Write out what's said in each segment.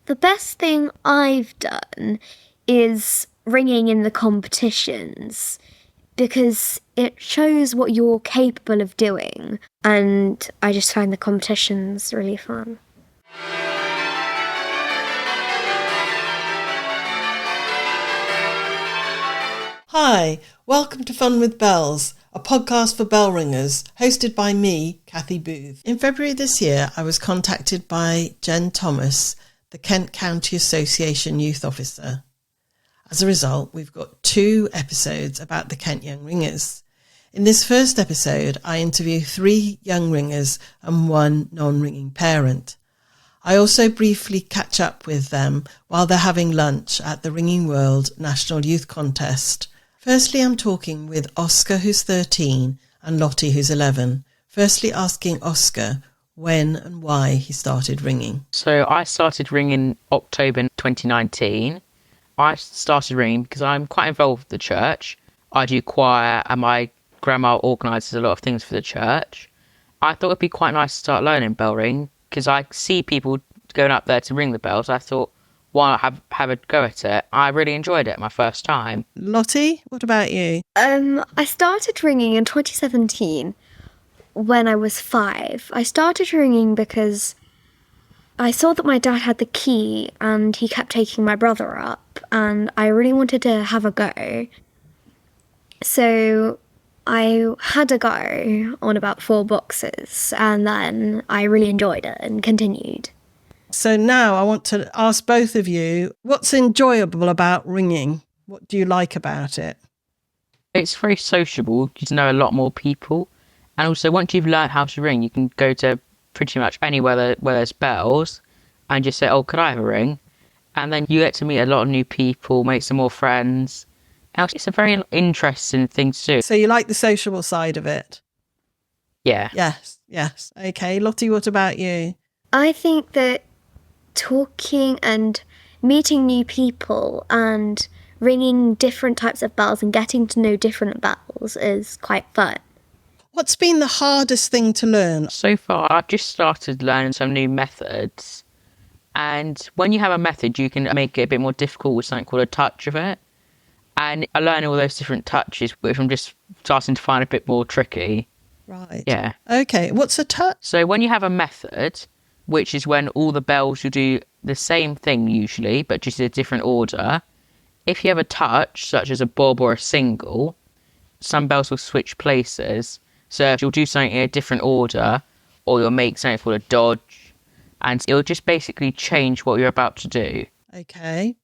The best thing I've done is ringing in the competitions because it shows what you're capable of doing, and I just find the competitions really fun. Hi, welcome to Fun with Bells, a podcast for bell ringers, hosted by me, Cathy Booth. In February this year, I was contacted by Jen Thomas, the Kent County Association Youth Officer. As a result, we've got 2 episodes about the Kent Young Ringers. In this first episode, I interview 3 young ringers and 1 non-ringing parent. I also briefly catch up with them while they're having lunch at the Ringing World National Youth Contest. Firstly, I'm talking with Oscar, who's 13, and Lottie, who's 11. Firstly, asking Oscar when and why he started ringing. So I started ringing October 2019. I started ringing because I'm quite involved with the church. I do choir and my grandma organises a lot of things for the church. I thought it'd be quite nice to start learning bell ring because I see people going up there to ring the bells. I thought, why not have a go at it? I really enjoyed it my first time. Lottie, what about you? I started ringing in 2017 when I was 5. I started ringing because I saw that my dad had the key and he kept taking my brother up, and I really wanted to have a go. So I had a go on about 4 boxes, and then I really enjoyed it and continued. So now I want to ask both of you, what's enjoyable about ringing? What do you like about it? It's very sociable. You know a lot more people. And also, once you've learned how to ring, you can go to pretty much anywhere where there's bells and just say, oh, could I have a ring? And then you get to meet a lot of new people, make some more friends. And it's a very interesting thing to do. So you like the sociable side of it? Yeah. Yes. Okay, Lottie, what about you? I think that talking and meeting new people and ringing different types of bells and getting to know different bells is quite fun. What's been the hardest thing to learn? So far, I've just started learning some new methods. And when you have a method, you can make it a bit more difficult with something called a touch of it. And I learn all those different touches, which I'm just starting to find a bit more tricky. Right. Yeah. Okay, what's a touch? So when you have a method, which is when all the bells will do the same thing usually, but just in a different order. If you have a touch, such as a bob or a single, some bells will switch places. So if you'll do something in a different order, or you'll make something called a dodge, and it'll just basically change what you're about to do. Okay.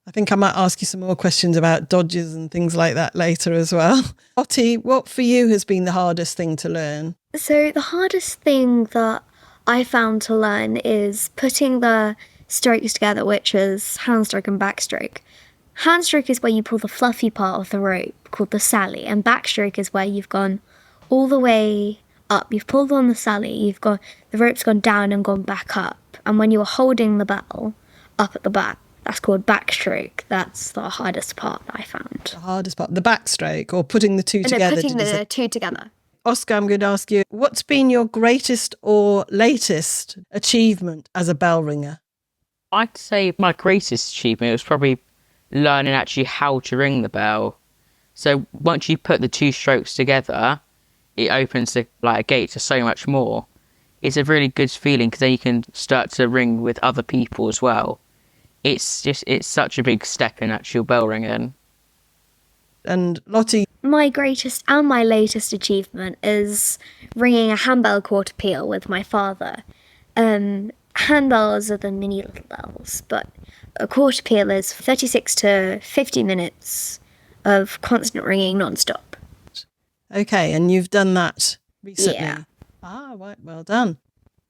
I think I might ask you some more questions about dodges and things like that later as well. Lottie, what for you has been the hardest thing to learn? So the hardest thing that I found to learn is putting the strokes together, which is handstroke and backstroke. Handstroke is where you pull the fluffy part of the rope, called the sally, and backstroke is where you've gone all the way up. You've pulled on the sally, the rope's gone down and gone back up. And when you're holding the bell up at the back, that's called backstroke. That's the hardest part I found. The hardest part, the backstroke, or putting the 2 together? Putting the 2 together. Oscar, I'm going to ask you, what's been your greatest or latest achievement as a bell ringer? I'd say my greatest achievement was probably learning actually how to ring the bell. So once you put the 2 strokes together, it opens a gate to so much more. It's a really good feeling because then you can start to ring with other people as well. It's such a big step in actual bell ringing. And Lottie? My greatest and my latest achievement is ringing a handbell quarter peal with my father. Handbells are the mini little bells, but a quarter peal is 36 to 50 minutes of constant ringing non-stop. Okay, and you've done that recently? Yeah. Ah, right, well done.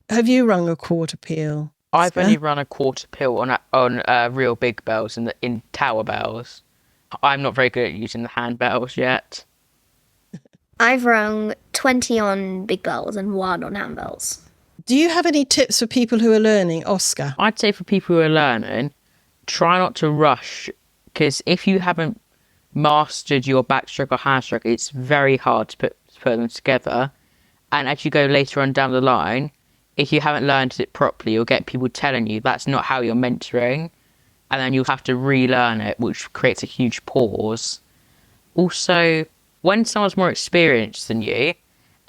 Have you rung a quarter peal? I've only run a quarter peal on real big bells in tower bells. I'm not very good at using the handbells yet. I've rung 20 on big bells and 1 on handbells. Do you have any tips for people who are learning, Oscar? I'd say for people who are learning, try not to rush, because if you haven't mastered your backstroke or handstroke, it's very hard to put them together. And as you go later on down the line, if you haven't learned it properly, you'll get people telling you that's not how you're meant to ring. And then you'll have to relearn it, which creates a huge pause. Also, when someone's more experienced than you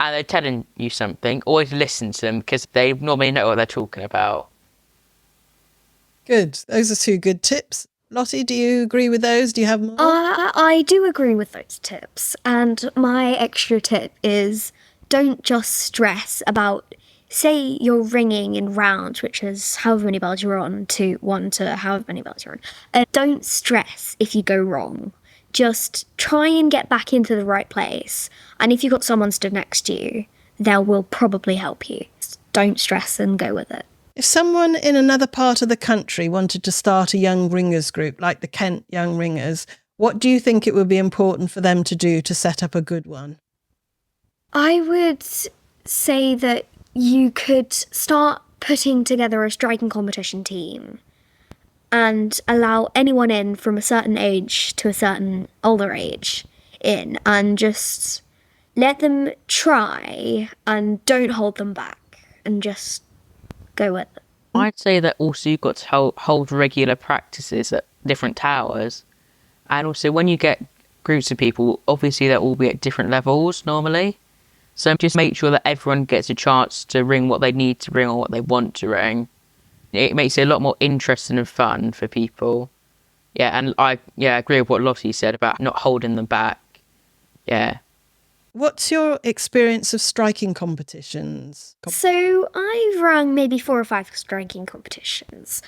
and they're telling you something, always listen to them because they normally know what they're talking about. Good. Those are two good tips. Lottie, do you agree with those? Do you have more? I do agree with those tips. And my extra tip is don't just stress about, say you're ringing in rounds, which is however many bells you're on, to 1 to however many bells you're on. Don't stress if you go wrong. Just try and get back into the right place. And if you've got someone stood next to you, they will probably help you. Don't stress and go with it. If someone in another part of the country wanted to start a young ringers group like the Kent Young Ringers, what do you think it would be important for them to do to set up a good one? I would say that you could start putting together a striking competition team and allow anyone in from a certain age to a certain older age in, and just let them try and don't hold them back and just go with it. I'd say that also you've got to hold regular practices at different towers. And also when you get groups of people, obviously they'll all be at different levels normally. So just make sure that everyone gets a chance to ring what they need to ring or what they want to ring. It makes it a lot more interesting and fun for people. Yeah, and I agree with what Lottie said about not holding them back. Yeah. What's your experience of striking competitions? So I've rung maybe 4 or 5 striking competitions.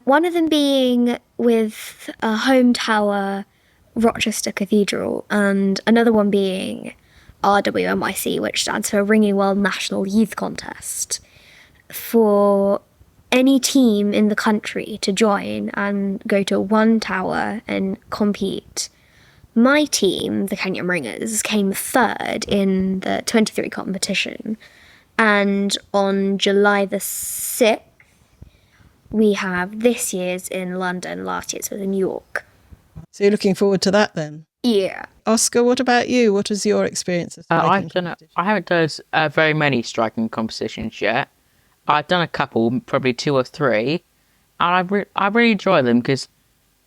One of them being with a home tower, Rochester Cathedral, and another one being RWNYC, which stands for Ringing World National Youth Contest, for any team in the country to join and go to one tower and compete. My team, the Kent Young Ringers, came 3rd in the 23 competition, and on July the 6th, we have this year's in London, last year's was in New York. So you're looking forward to that then? Yeah. Oscar, what about you? What is your experience of striking competitions? I haven't done very many striking competitions yet. I've done a couple, probably 2 or 3, and I really enjoy them because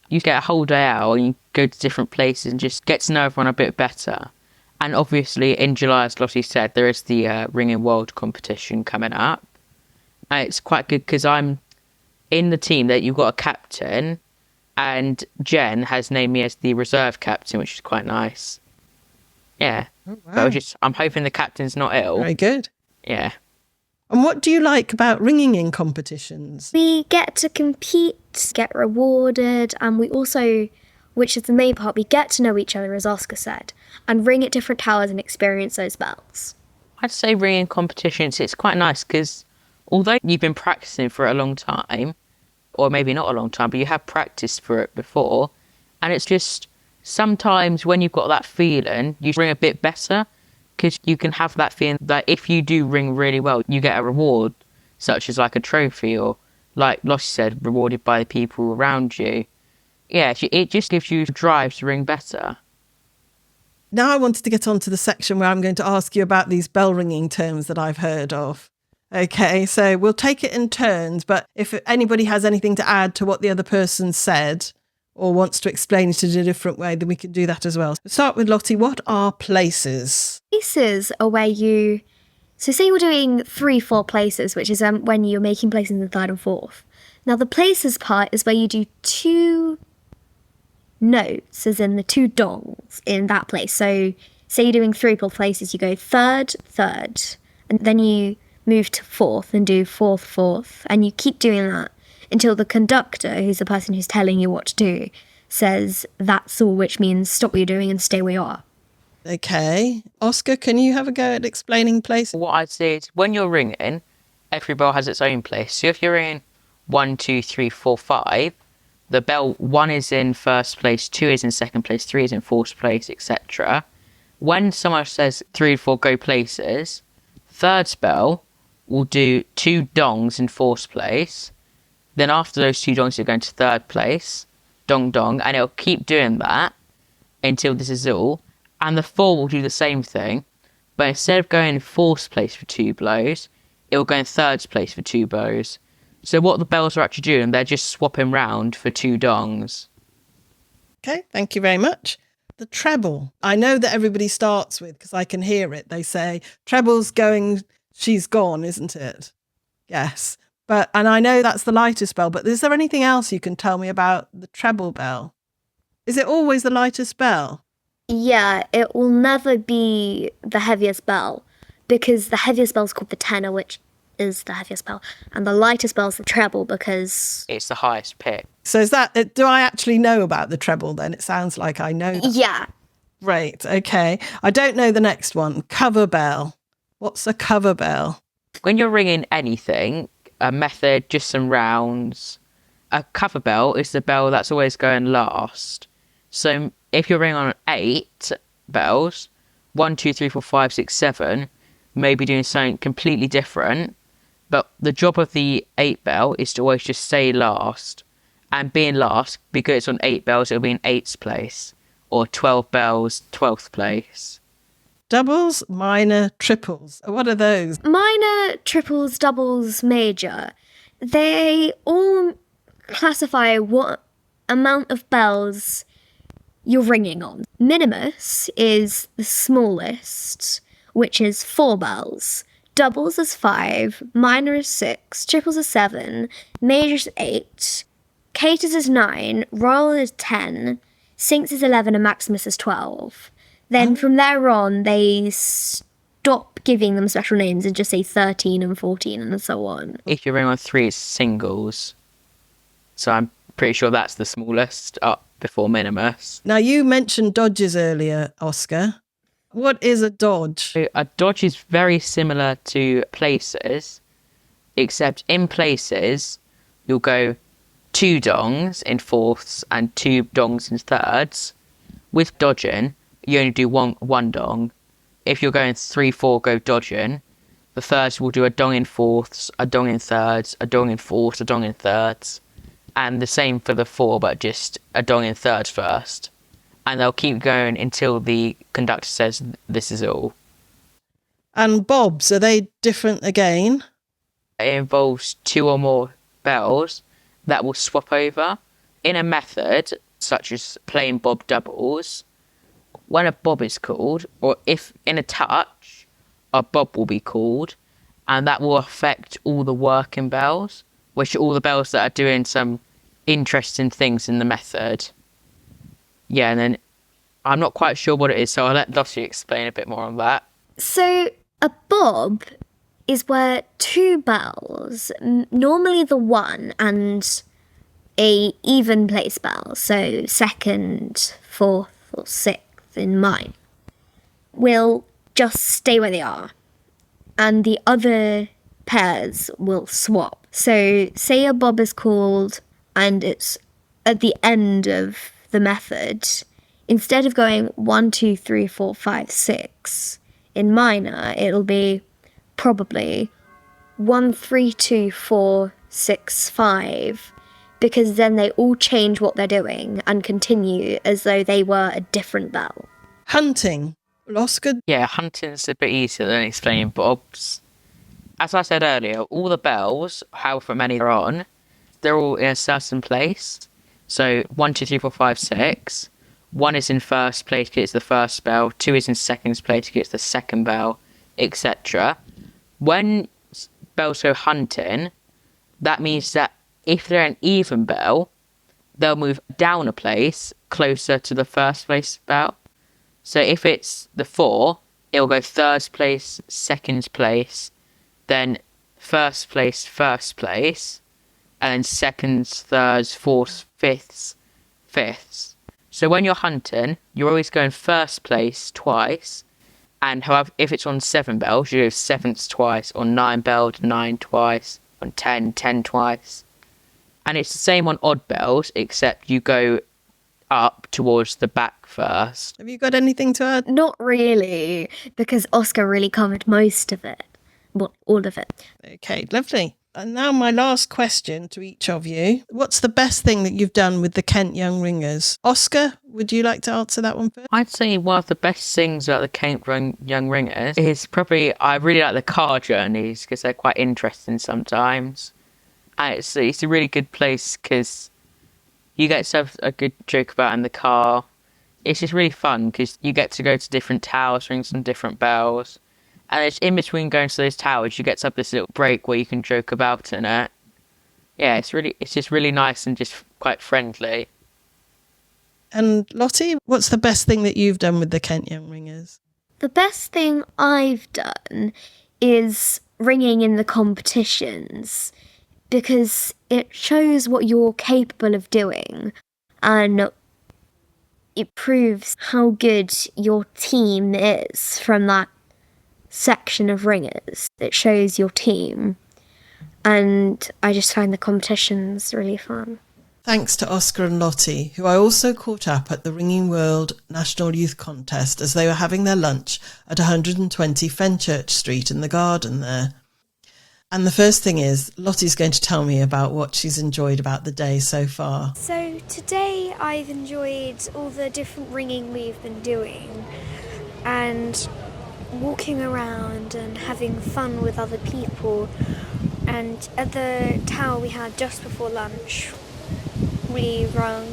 you get a whole day out and you go to different places and just get to know everyone a bit better. And obviously in July, as Lottie said, there is the Ringing World competition coming up. And it's quite good because I'm in the team that you've got a captain, and Jen has named me as the reserve captain, which is quite nice. Yeah. Oh, wow. So I'm hoping the captain's not ill. Very good. Yeah. And what do you like about ringing in competitions? We get to compete, get rewarded, and we also, which is the main part, we get to know each other, as Oscar said, and ring at different towers and experience those bells. I'd say ringing competitions, it's quite nice because although you've been practicing for a long time, or maybe not a long time, but you have practiced for it before, and it's just sometimes when you've got that feeling, you ring a bit better because you can have that feeling that if you do ring really well, you get a reward, such as like a trophy or, like Lottie said, rewarded by the people around you. Yeah, it just gives you drive to ring better. Now I wanted to get on to the section where I'm going to ask you about these bell ringing terms that I've heard of. Okay, so we'll take it in turns, but if anybody has anything to add to what the other person said or wants to explain it in a different way, then we can do that as well. So start with Lottie. What are places? Places are where you... So say you're doing 3-4 places, which is when you're making places in the 3rd and 4th. Now the places part is where you do 2 notes, as in the 2 dongs in that place. So say you're doing 3 places, you go 3rd, 3rd, and then you move to 4th and do 4th, 4th, and you keep doing that until the conductor, who's the person who's telling you what to do, says that's all, which means stop what you're doing and stay where you are. Okay. Oscar, can you have a go at explaining places? What I'd say is when you're ringing, every bell has its own place. So if you're ringing 1, 2, 3, 4, 5, the bell 1 is in 1st place, 2 is in 2nd place, 3 is in 4th place, etc. When someone says 3 or 4 go places, 3rd bell will do 2 dongs in 4th place. Then after those 2 dongs, you're going to 3rd place, dong dong, and it'll keep doing that until this is all. And the 4 will do the same thing, but instead of going in 4th place for 2 blows, it'll go in third place for 2 bows. So what the bells are actually doing, they're just swapping round for 2 dongs. Okay, thank you very much. The treble. I know that everybody starts with, because I can hear it, they say, treble's going, she's gone, isn't it? Yes. And I know that's the lightest bell, but is there anything else you can tell me about the treble bell? Is it always the lightest bell? Yeah, it will never be the heaviest bell, because the heaviest bell is called the tenor, which is the heaviest bell, and the lightest bell is the treble because It's the highest pitch. So is that, do I actually know about the treble then? It sounds like I know that. yeah. Right, okay. I don't know the next one. Cover bell. What's a cover bell? When you're ringing anything, a method, just some rounds, a cover bell is the bell that's always going last. So if you're ringing on 8 bells, 1, 2, 3, 4, 5, 6, 7, maybe doing something completely different. But the job of the 8 bell is to always just stay last. And being last, because it's on 8 bells, it'll be in 8th place. Or 12 bells, 12th place. Doubles, minor, triples. What are those? Minor, triples, doubles, major. They all classify what amount of bells you're ringing on. Minimus is the smallest, which is 4 bells. Doubles is 5, minor is 6, triples is 7, major is 8, caters is 9, royal is 10, sinks is 11, and maximus is 12. Then from there on, they stop giving them special names and just say 13 and 14 and so on. If you're ringing on 3, it's singles. So I'm pretty sure that's the smallest up before minimus. Now, you mentioned dodges earlier, Oscar. What is a dodge? A dodge is very similar to places, except in places, you'll go 2 dongs in fourths and 2 dongs in thirds. With dodging, you only do one dong. If you're going 3-4 go dodging, the thirds will do a dong in fourths, a dong in thirds, a dong in fourths, a dong in thirds. And the same for the 4, but just a dong in thirds first. And they'll keep going until the conductor says, this is all. And bobs, are they different again? It involves 2 or more bells that will swap over. In a method, such as playing bob doubles, when a bob is called, or if in a touch, a bob will be called, and that will affect all the working bells, which are all the bells that are doing some interesting things in the method. Yeah, and then I'm not quite sure what it is, so I'll let Lottie explain a bit more on that. So a bob is where 2 bells, normally the 1 and a even place bell, so 2nd, 4th or 6th in mine, will just stay where they are. And the other pairs will swap. So say a bob is called and it's at the end of the method, instead of going 1, 2, 3, 4, 5, 6, in minor, it'll be probably 1, 3, 2, 4, 6, 5, because then they all change what they're doing and continue as though they were a different bell. Hunting. Oscar? Yeah, hunting's a bit easier than explaining bobs. As I said earlier, all the bells, however many are on, they're all in a certain place. So 1, 2, 3, 4, 5, 6. 1 is in first place because it's the first bell. 2 is in second place because it's the second bell, etc. When bells go hunting, that means that if they're an even bell, they'll move down a place closer to the first place bell. So if it's the 4, it'll go third place, second place, then first place, and then seconds, thirds, fourths, fifths. So when you're hunting, you're always going first place twice, and however, if it's on 7 bells, you go 7ths twice, on 9 bells, 9 twice, on 10 twice. And it's the same on odd bells, except you go up towards the back first. Have you got anything to add? Not really, because Oscar really covered most of it. Well, all of it. Okay, lovely. And now my last question to each of you. What's the best thing that you've done with the Kent Young Ringers? Oscar, would you like to answer that one first? I'd say one of the best things about the Young Ringers is probably I really like the car journeys because they're quite interesting sometimes. And it's a really good place because you get to have a good joke about in the car. It's just really fun because you get to go to different towers, ring some different bells. And it's in between going to those towers, you get to have this little break where you can joke about in it. Yeah, it's just really nice and just quite friendly. And Lottie, what's the best thing that you've done with the Kent Young Ringers? The best thing I've done is ringing in the competitions because it shows what you're capable of doing and it proves how good your team is from that section of ringers. It shows your team, and I just find the competitions really fun. Thanks to Oscar and Lottie, who I also caught up at the Ringing World National Youth Contest as they were having their lunch at 120 Fenchurch Street in the garden there. And the first thing is, Lottie's going to tell me about what she's enjoyed about the day so far. So today I've enjoyed all the different ringing we've been doing and walking around and having fun with other people. And at the tower we had just before lunch, we rung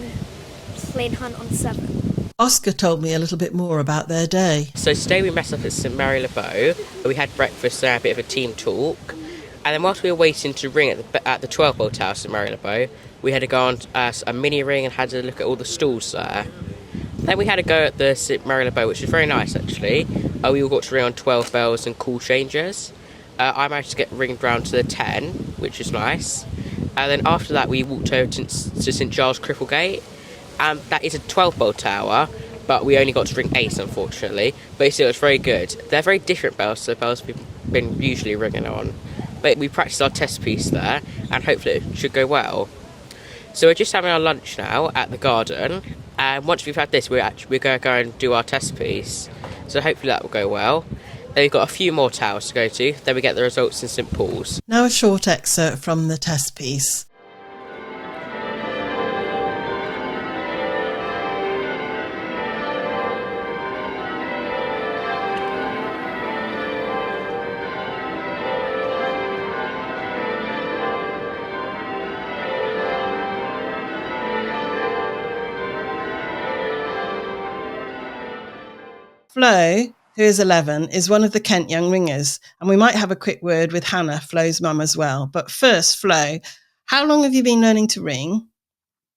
Plain Hunt on 7. Oscar told me a little bit more about their day. So today we met up at St Mary Le Bow. We had breakfast and a bit of a team talk. And then whilst we were waiting to ring at the 12 Bowl Tower, St Mary Le Bow, we had to go on a mini ring and had to look at all the stalls there. Then we had a go at the St Mary Le Bow, which was very nice actually. We all got to ring on 12 bells and call changes. I managed to get ringed round to the 10, which was nice. And then after that we walked over to St Giles Cripplegate. That is a 12 Bowl Tower, but we only got to ring 8 unfortunately. But still, it was very good. They're very different bells to the bells we've been usually ringing on. But we practiced our test piece there, and hopefully it should go well. So we're just having our lunch now at the garden, and once we've had this, we're going to go and do our test piece. So hopefully that will go well. Then we've got a few more towers to go to, then we get the results in St Paul's. Now a short excerpt from the test piece. Flo, who is 11, is one of the Kent Young Ringers, and we might have a quick word with Hannah, Flo's mum as well. But first, Flo, how long have you been learning to ring?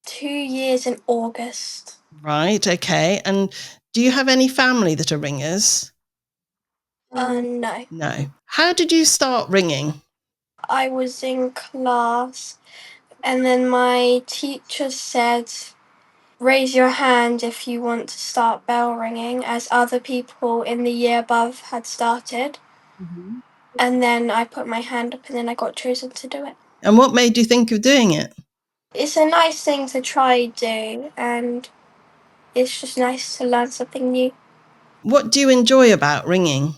2 years in August. Right, okay. And do you have any family that are ringers? No. No. How did you start ringing? I was in class and then my teacher said, raise your hand if you want to start bell ringing, as other people in the year above had started. Mm-hmm. And then I put my hand up and then I got chosen to do it. And what made you think of doing it? It's a nice thing to try do, and it's just nice to learn something new. What do you enjoy about ringing?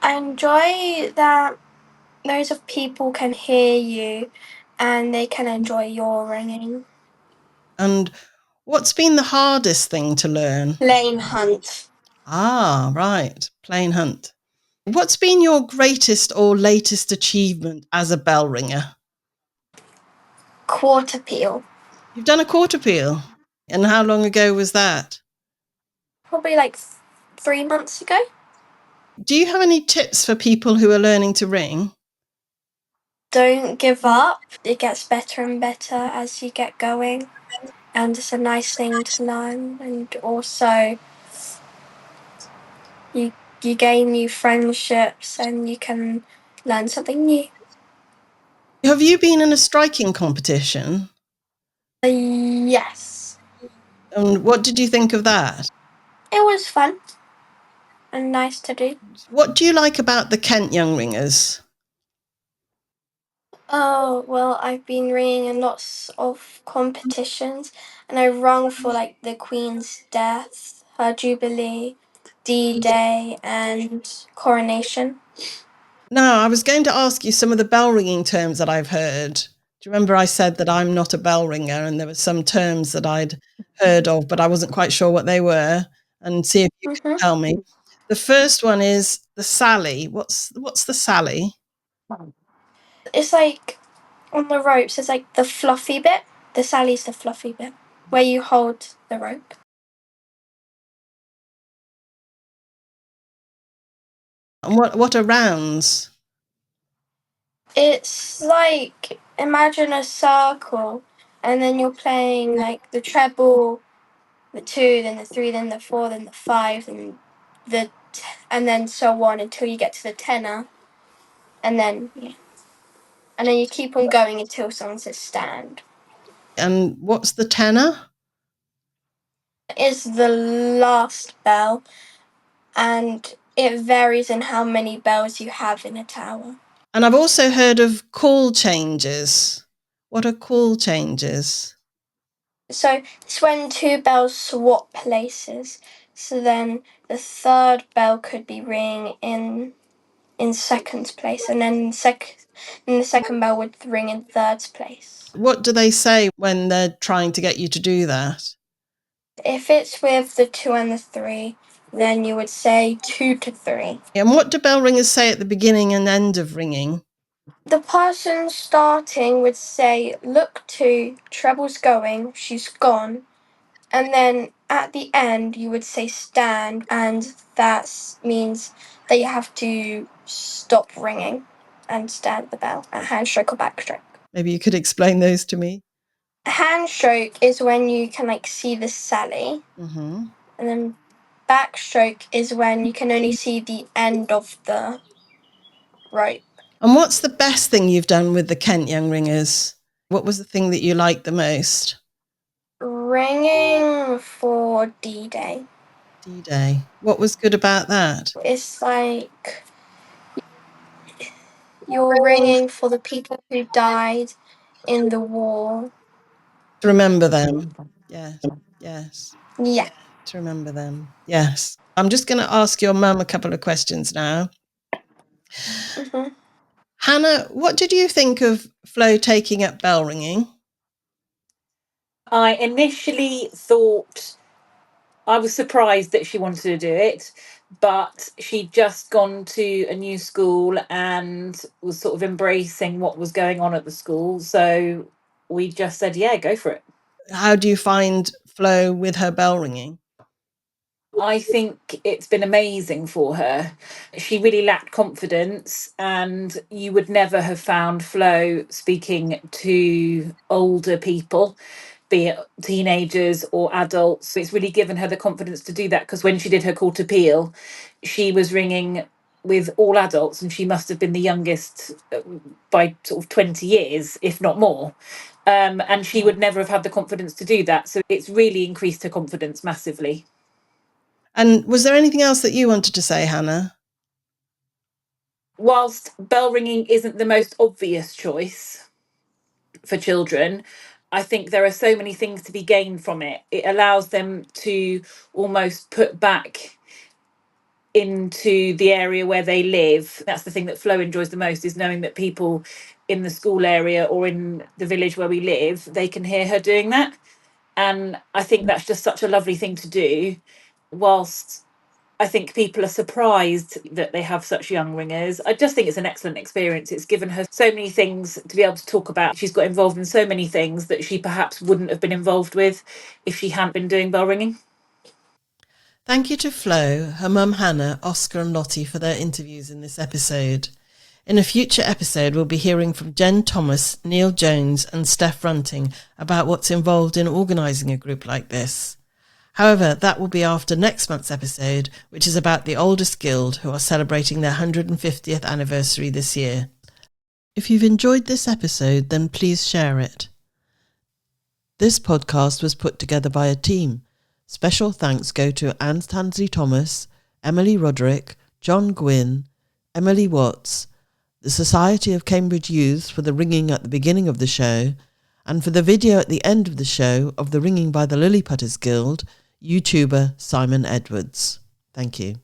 I enjoy that loads of people can hear you and they can enjoy your ringing. And what's been the hardest thing to learn? Plain Hunt. Ah, right. Plain Hunt. What's been your greatest or latest achievement as a bell ringer? Quarter peal. You've done a quarter peal. And how long ago was that? Probably like 3 months ago. Do you have any tips for people who are learning to ring? Don't give up. It gets better and better as you get going. And it's a nice thing to learn. And also, you gain new friendships and you can learn something new. Have you been in a striking competition? Yes. And what did you think of that? It was fun and nice to do. What do you like about the Kent Young Ringers? Oh, well, I've been ringing in lots of competitions and I rung for like the Queen's death, her Jubilee, D-Day and Coronation. Now, I was going to ask you some of the bell ringing terms that I've heard. Do you remember I said that I'm not a bell ringer, and there were some terms that I'd heard of, but I wasn't quite sure what they were, and see if you could Mhm. tell me. The first one is the Sally. What's the Sally? It's like on the ropes, it's like the fluffy bit. The Sally's the fluffy bit where you hold the rope. And what are rounds? It's like imagine a circle, and then you're playing like the treble, the 2, then the 3, then the 4, then the 5, and then so on until you get to the tenor, and then yeah, and then you keep on going until someone says stand. And what's the tenor? Is the last bell, and it varies in how many bells you have in a tower. And I've also heard of call changes. What are call changes? So it's when 2 bells swap places. So then the third bell could be ringing in second place, and then the second bell would ring in third place. What do they say when they're trying to get you to do that? If it's with the 2 and the 3, then you would say 2 to 3. And what do bell ringers say at the beginning and end of ringing? The person starting would say, "Look 2, treble's going, she's gone." And then at the end, you would say stand, and that means that you have to stop ringing and stand the bell at handstroke or backstroke. Maybe you could explain those to me. Handstroke is when you can like see the Sally, Mm-hmm. and then backstroke is when you can only see the end of the rope. And what's the best thing you've done with the Kent Young Ringers? What was the thing that you liked the most? Ringing for D-Day. D-Day. What was good about that? It's like you're ringing for the people who died in the war. To remember them. Yes. Yes. Yeah. To remember them. Yes. I'm just going to ask your mum a couple of questions now. Mm-hmm. Hannah, what did you think of Flo taking up bell ringing? I initially thought I was surprised that she wanted to do it, but she'd just gone to a new school and was sort of embracing what was going on at the school. So we just said, yeah, go for it. How do you find Flo with her bell ringing? I think it's been amazing for her. She really lacked confidence, and you would never have found Flo speaking to older people, be it teenagers or adults. It's really given her the confidence to do that, because when she did her court appeal, she was ringing with all adults, and she must have been the youngest by sort of 20 years, if not more. And she would never have had the confidence to do that. So it's really increased her confidence massively. And was there anything else that you wanted to say, Hannah? Whilst bell ringing isn't the most obvious choice for children, I think there are so many things to be gained from it. It allows them to almost put back into the area where they live. That's the thing that Flo enjoys the most, is knowing that people in the school area or in the village where we live, they can hear her doing that. And I think that's just such a lovely thing to do. Whilst I think people are surprised that they have such young ringers, I just think it's an excellent experience. It's given her so many things to be able to talk about. She's got involved in so many things that she perhaps wouldn't have been involved with if she hadn't been doing bell ringing. Thank you to Flo, her mum Hannah, Oscar and Lottie for their interviews in this episode. In a future episode, we'll be hearing from Jen Thomas, Neil Jones and Steph Runting about what's involved in organising a group like this. However, that will be after next month's episode, which is about the Oldest Guild, who are celebrating their 150th anniversary this year. If you've enjoyed this episode, then please share it. This podcast was put together by a team. Special thanks go to Anne Tansley Thomas, Emily Roderick, John Gwynn, Emily Watts, the Society of Cambridge Youths for the ringing at the beginning of the show, and for the video at the end of the show of the ringing by the Lilliputters Guild, YouTuber Simon Edwards. Thank you.